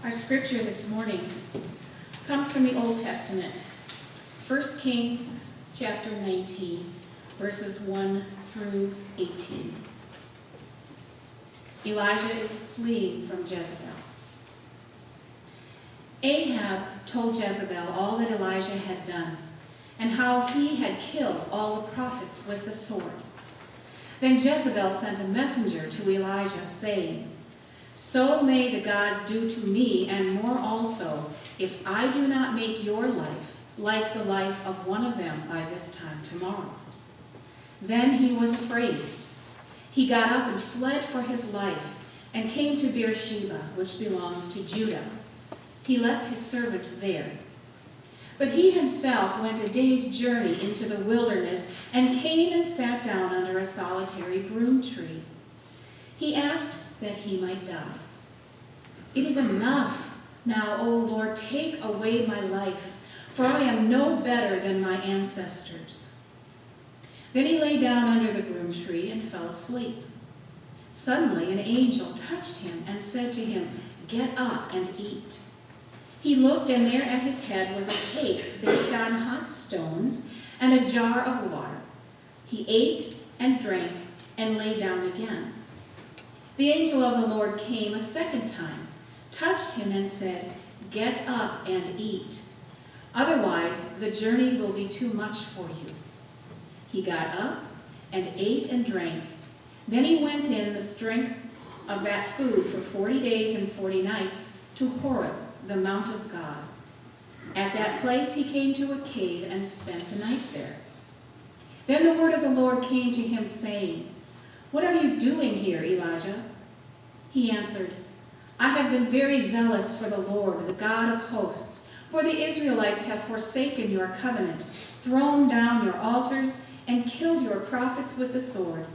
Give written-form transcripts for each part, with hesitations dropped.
Our scripture this morning comes from the Old Testament, 1 Kings chapter 19, verses 1 through 18. Elijah is fleeing from Jezebel. Ahab told Jezebel all that Elijah had done and how he had killed all the prophets with the sword. Then Jezebel sent a messenger to Elijah, saying, "So may the gods do to me and more also, if I do not make your life like the life of one of them by this time tomorrow." Then he was afraid. He got up and fled for his life and came to Beersheba, which belongs to Judah. He left his servant there. But he himself went a day's journey into the wilderness and came and sat down under a solitary broom tree. He asked that he might die. "It is enough. Now, O Lord, take away my life, for I am no better than my ancestors." Then he lay down under the broom tree and fell asleep. Suddenly an angel touched him and said to him, "Get up and eat." He looked, and there at his head was a cake baked on hot stones and a jar of water. He ate and drank and lay down again. The angel of the Lord came a second time, touched him, and said, "Get up and eat. Otherwise, the journey will be too much for you." He got up and ate and drank. Then he went in the strength of that food for 40 days and 40 nights to Horeb, the mount of God. At that place he came to a cave and spent the night there. Then the word of the Lord came to him, saying, "What are you doing here, Elijah?" He answered, "I have been very zealous for the Lord, the God of hosts, for the Israelites have forsaken your covenant, thrown down your altars, and killed your prophets with the sword.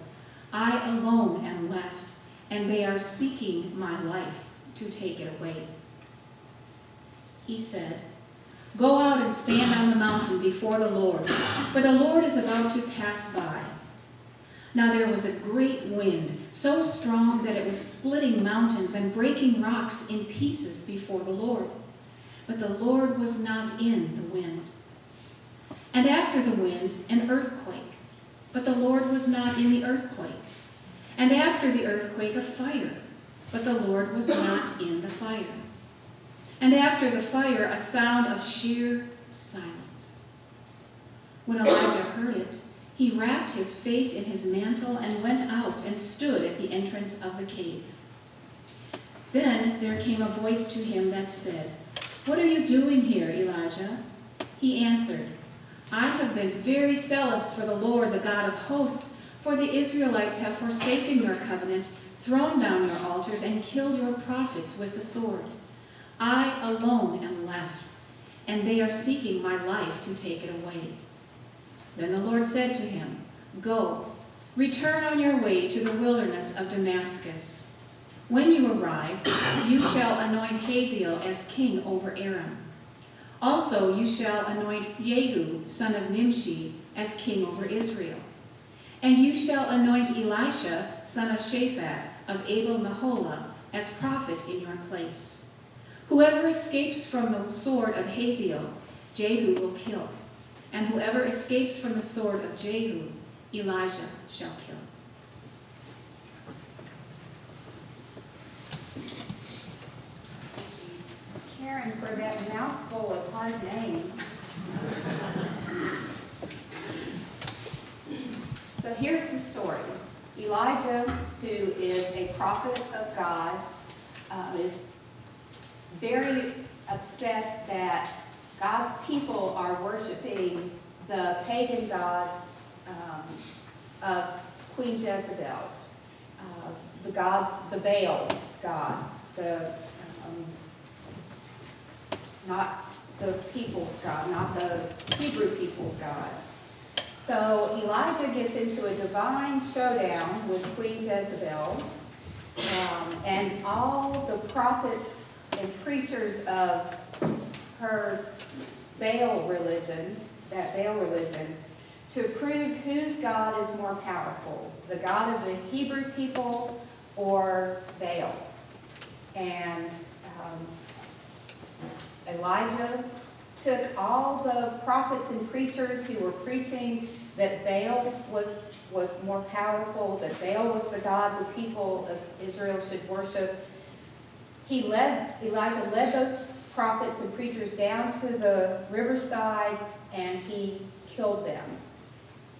I alone am left, and they are seeking my life to take it away." He said, "Go out and stand on the mountain before the Lord, for the Lord is about to pass by." Now there was a great wind, so strong that it was splitting mountains and breaking rocks in pieces before the Lord. But the Lord was not in the wind. And after the wind, an earthquake. But the Lord was not in the earthquake. And after the earthquake, a fire. But the Lord was not in the fire. And after the fire, a sound of sheer silence. When Elijah heard it, he wrapped his face in his mantle and went out and stood at the entrance of the cave. Then there came a voice to him that said, "What are you doing here, Elijah?" He answered, "I have been very zealous for the Lord, the God of hosts, for the Israelites have forsaken your covenant, thrown down your altars, and killed your prophets with the sword. I alone am left, and they are seeking my life to take it away." Then the Lord said to him, "Go, return on your way to the wilderness of Damascus. When you arrive, you shall anoint Hazael as king over Aram. Also you shall anoint Jehu, son of Nimshi, as king over Israel. And you shall anoint Elisha, son of Shaphat, of Abel-Meholah, as prophet in your place. Whoever escapes from the sword of Hazael, Jehu will kill. And whoever escapes from the sword of Jehu, Elijah shall kill." Karen, for that mouthful of hard names. So here's the story. Elijah, who is a prophet of God, is very upset that God's people are worshiping the pagan gods of Queen Jezebel, the gods, the Baal gods, not the people's God, not the Hebrew people's God. So Elijah gets into a divine showdown with Queen Jezebel, and all the prophets and preachers of her Baal religion, to prove whose God is more powerful, the God of the Hebrew people or Baal. And Elijah took all the prophets and preachers who were preaching that Baal was more powerful, that Baal was the god the people of Israel should worship. Elijah led those prophets and preachers down to the riverside, and he killed them.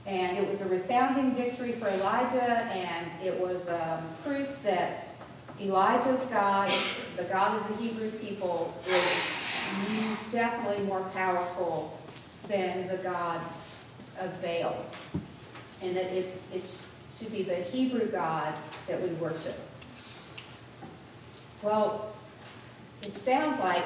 And it was a resounding victory for Elijah, and it was proof that Elijah's God, the God of the Hebrew people, is definitely more powerful than the God of Baal. And that it should be the Hebrew God that we worship. Well, it sounds like,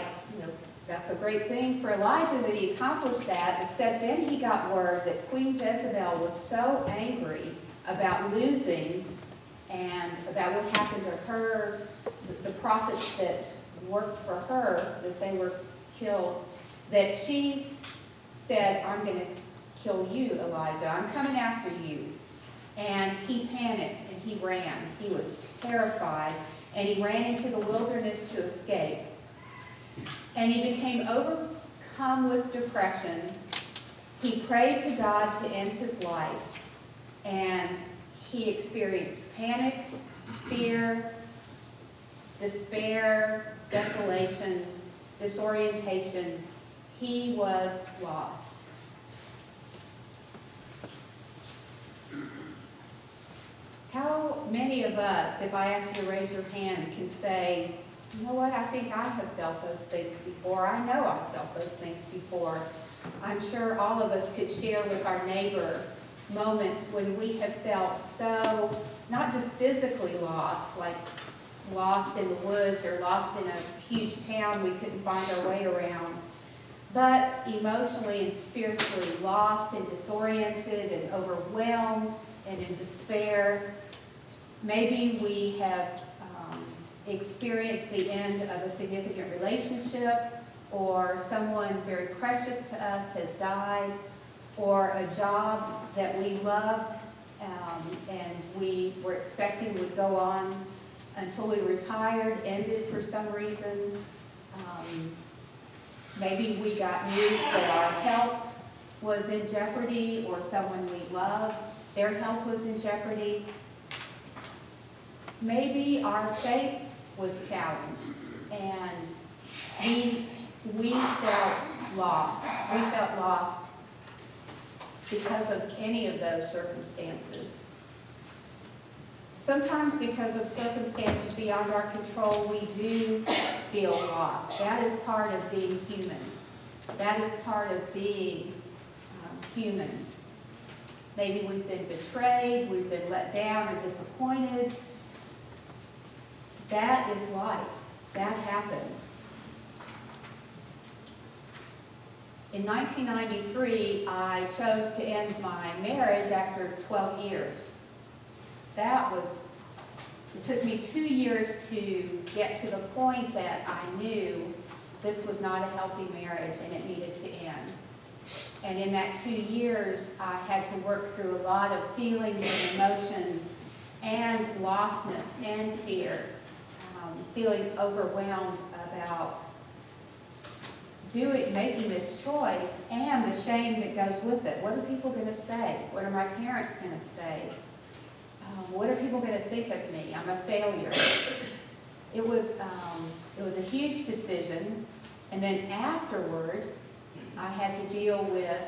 that's a great thing for Elijah that he accomplished that, except then he got word that Queen Jezebel was so angry about losing and about what happened to her, the prophets that worked for her, that they were killed, that she said, I'm going to kill you, Elijah. I'm coming after you. And he panicked and he ran. He was terrified, and he ran into the wilderness to escape. And he became overcome with depression. He prayed to God to end his life, and he experienced panic, fear, despair, desolation, disorientation. He was lost. How many of us, if I ask you to raise your hand, can say, you know what, I think I have felt those things before. I know I've felt those things before. I'm sure all of us could share with our neighbor moments when we have felt so, not just physically lost, like lost in the woods or lost in a huge town we couldn't find our way around, but emotionally and spiritually lost and disoriented and overwhelmed and in despair. Maybe we have experienced the end of a significant relationship, or someone very precious to us has died, or a job that we loved and we were expecting would go on until we retired, ended for some reason. Maybe we got news that our health was in jeopardy, or someone we loved, their health was in jeopardy. Maybe our faith was challenged, and we felt lost. We felt lost because of any of those circumstances. Sometimes because of circumstances beyond our control, we do feel lost. That is part of being human. That is part of being human. Maybe we've been betrayed, we've been let down or disappointed. That is life. That happens. In 1993, I chose to end my marriage after 12 years. It took me 2 years to get to the point that I knew this was not a healthy marriage and it needed to end. And in that 2 years, I had to work through a lot of feelings and emotions and lostness and fear. Feeling overwhelmed about making this choice, and the shame that goes with it. What are people going to say? What are my parents going to say? What are people going to think of me? I'm a failure. It was a huge decision, and then afterward, I had to deal with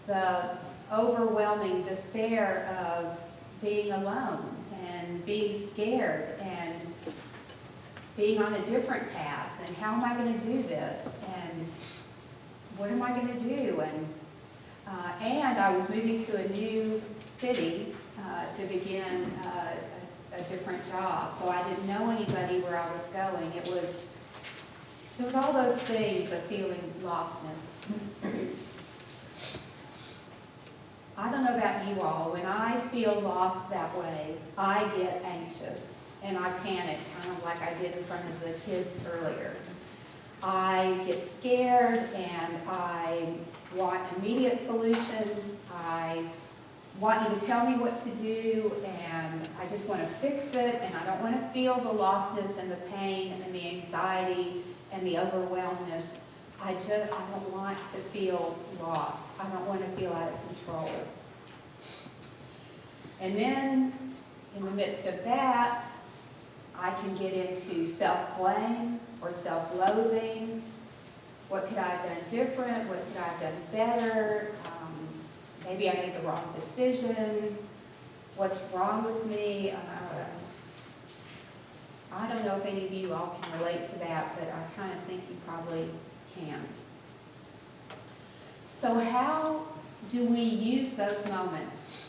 the overwhelming despair of being alone and being scared and being on a different path, and how am I going to do this, and what am I going to do, and I was moving to a new city to begin a different job, so I didn't know anybody where I was going. It was all those things of feeling lostness. I don't know about you all, when I feel lost that way, I get anxious. And I panic, kind of like I did in front of the kids earlier. I get scared and I want immediate solutions. I want you to tell me what to do, and I just want to fix it, and I don't want to feel the lostness and the pain and the anxiety and the overwhelmness. I don't want to feel lost. I don't want to feel out of control. And then, in the midst of that, I can get into self-blame or self-loathing. What could I have done different? What could I have done better? Maybe I made the wrong decision. What's wrong with me? I don't know if any of you all can relate to that, but I kind of think you probably can. So how do we use those moments?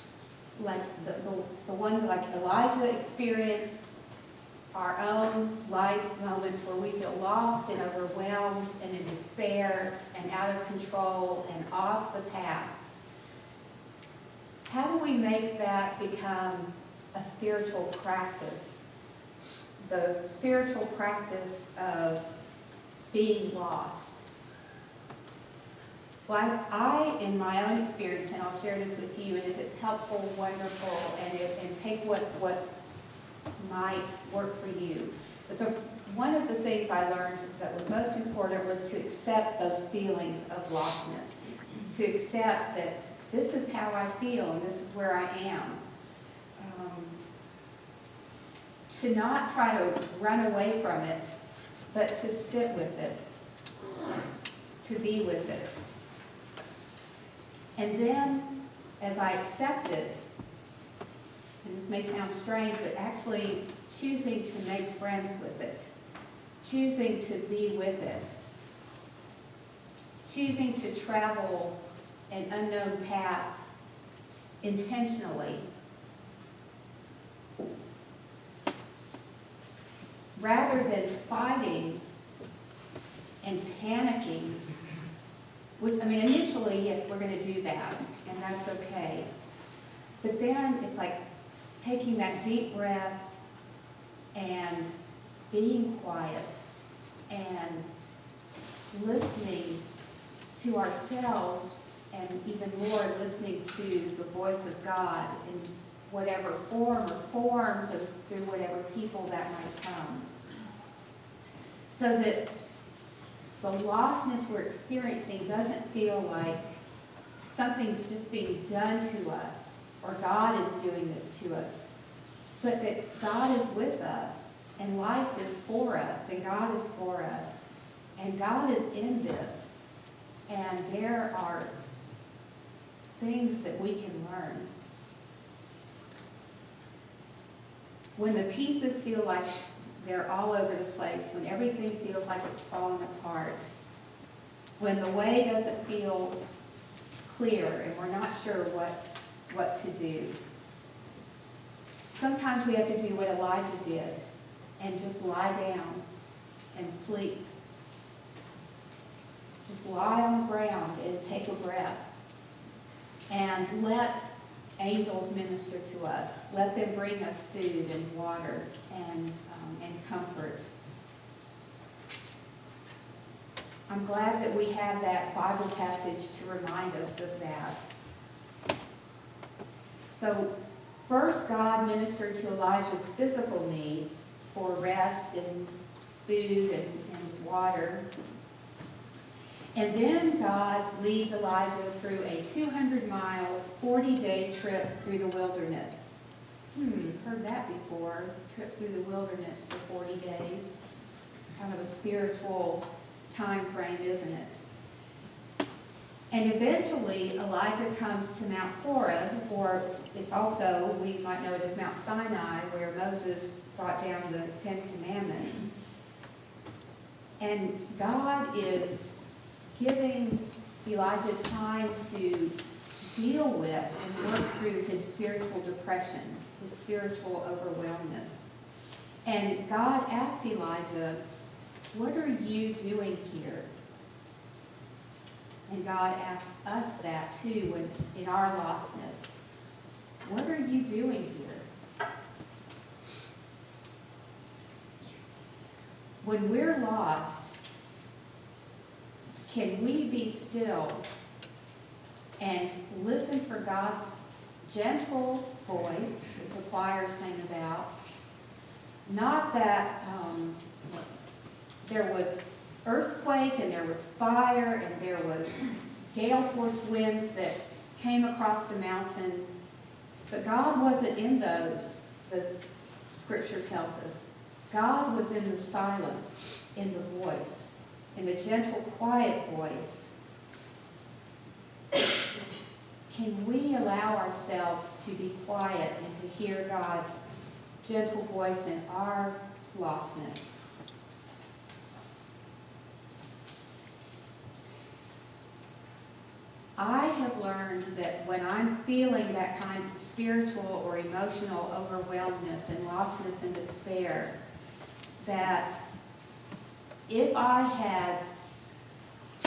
Like the one like Elijah experienced, our own life moments where we feel lost and overwhelmed and in despair and out of control and off the path. How do we make that become a spiritual practice? The spiritual practice of being lost. Well, I, in my own experience, and I'll share this with you, and if it's helpful, wonderful, and take what might work for you. But one of the things I learned that was most important was to accept those feelings of lostness, to accept that this is how I feel and this is where I am. To not try to run away from it, but to sit with it, to be with it. And then, as I accept it, and this may sound strange, but actually choosing to make friends with it, choosing to be with it, choosing to travel an unknown path intentionally, rather than fighting and panicking, which, I mean, initially, yes, we're going to do that, and that's okay. But then it's like taking that deep breath and being quiet and listening to ourselves, and even more listening to the voice of God in whatever form or forms or through whatever people that might come. So that the lostness we're experiencing doesn't feel like something's just being done to us or God is doing this to us, but that God is with us and life is for us and God is for us and God is in this, and there are things that we can learn. When the pieces feel like they're all over the place, when everything feels like it's falling apart, when the way doesn't feel clear and we're not sure what to do. Sometimes we have to do what Elijah did and just lie down and sleep. Just lie on the ground and take a breath and let angels minister to us. Let them bring us food and water and comfort. I'm glad that we have that Bible passage to remind us of that. So first, God ministered to Elijah's physical needs for rest and food and water. And then God leads Elijah through a 200-mile, 40-day trip through the wilderness. Heard that before. Trip through the wilderness for 40 days. Kind of a spiritual time frame, isn't it? And eventually, Elijah comes to Mount Horeb, or it's also, we might know it as Mount Sinai, where Moses brought down the Ten Commandments. And God is giving Elijah time to deal with and work through his spiritual depression, his spiritual overwhelmness. And God asks Elijah, what are you doing here? And God asks us that too in our lostness. What are you doing here? When we're lost, can we be still and listen for God's gentle voice that the choir sang about. Not that there was earthquake and there was fire and there was gale force winds that came across the mountain, but God wasn't in those, the scripture tells us. God was in the silence, in the voice, in the gentle, quiet voice. Can we allow ourselves to be quiet and to hear God's gentle voice in our lostness? I have learned that when I'm feeling that kind of spiritual or emotional overwhelmedness and lostness and despair, that if I had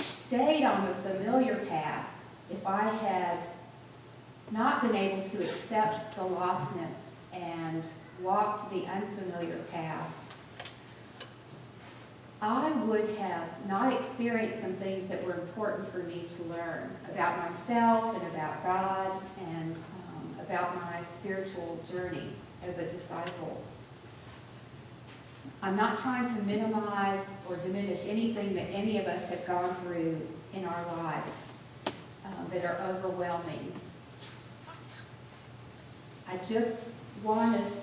stayed on the familiar path, if I had not been able to accept the lostness and walked the unfamiliar path, I would have not experienced some things that were important for me to learn about myself and about God and about my spiritual journey as a disciple. I'm not trying to minimize or diminish anything that any of us have gone through in our lives that are overwhelming. I just want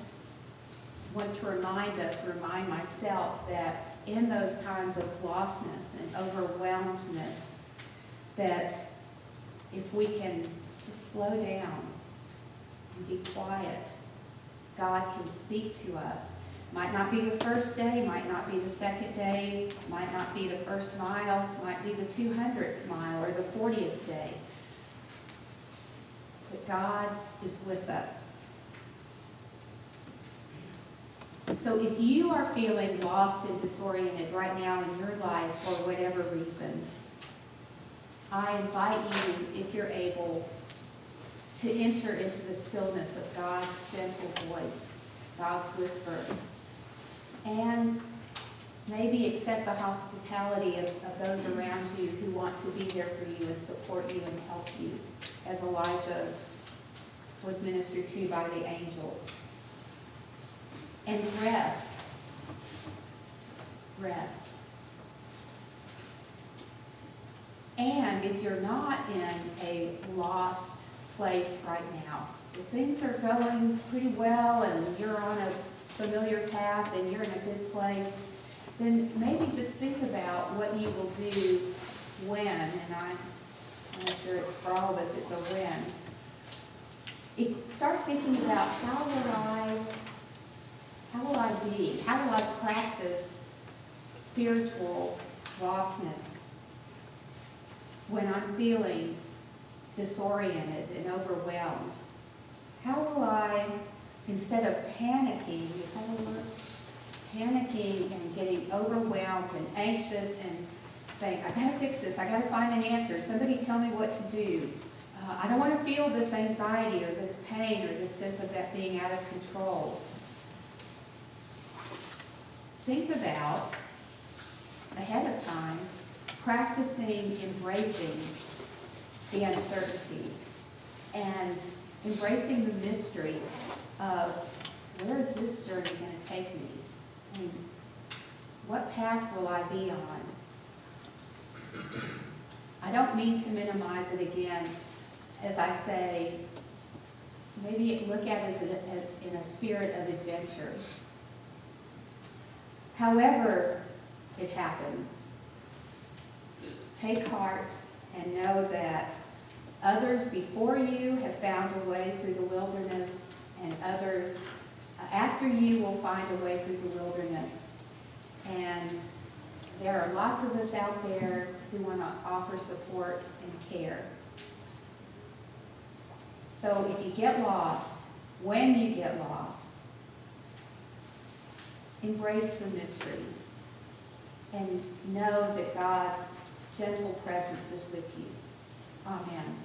to remind myself that in those times of lostness and overwhelmedness, that if we can just slow down and be quiet, God can speak to us. Might not be the first day, might not be the second day, might not be the first mile, might be the 200th mile or the 40th day. But God is with us. So if you are feeling lost and disoriented right now in your life for whatever reason, I invite you, if you're able, to enter into the stillness of God's gentle voice, God's whisper, and maybe accept the hospitality of those around you who want to be there for you and support you and help you, as Elijah was ministered to by the angels. And rest. Rest. And if you're not in a lost place right now, if things are going pretty well and you're on a familiar path and you're in a good place, then maybe just think about what you will do when, and I'm not sure it's for all of us, it's a when. Start thinking about how will I be? How will I practice spiritual lostness when I'm feeling disoriented and overwhelmed? How will I, instead of panicking, is that a word? Panicking and getting overwhelmed and anxious and saying, I gotta fix this, I gotta find an answer, somebody tell me what to do. I don't want to feel this anxiety or this pain or this sense of that being out of control. Think about, ahead of time, practicing embracing the uncertainty and embracing the mystery of where is this journey going to take me? And what path will I be on? I don't mean to minimize it again. As I say, maybe look at it as in a spirit of adventure. However it happens, take heart and know that others before you have found a way through the wilderness, and others after you will find a way through the wilderness. And there are lots of us out there who want to offer support and care. So if you get lost, when you get lost, embrace the mystery and know that God's gentle presence is with you. Amen.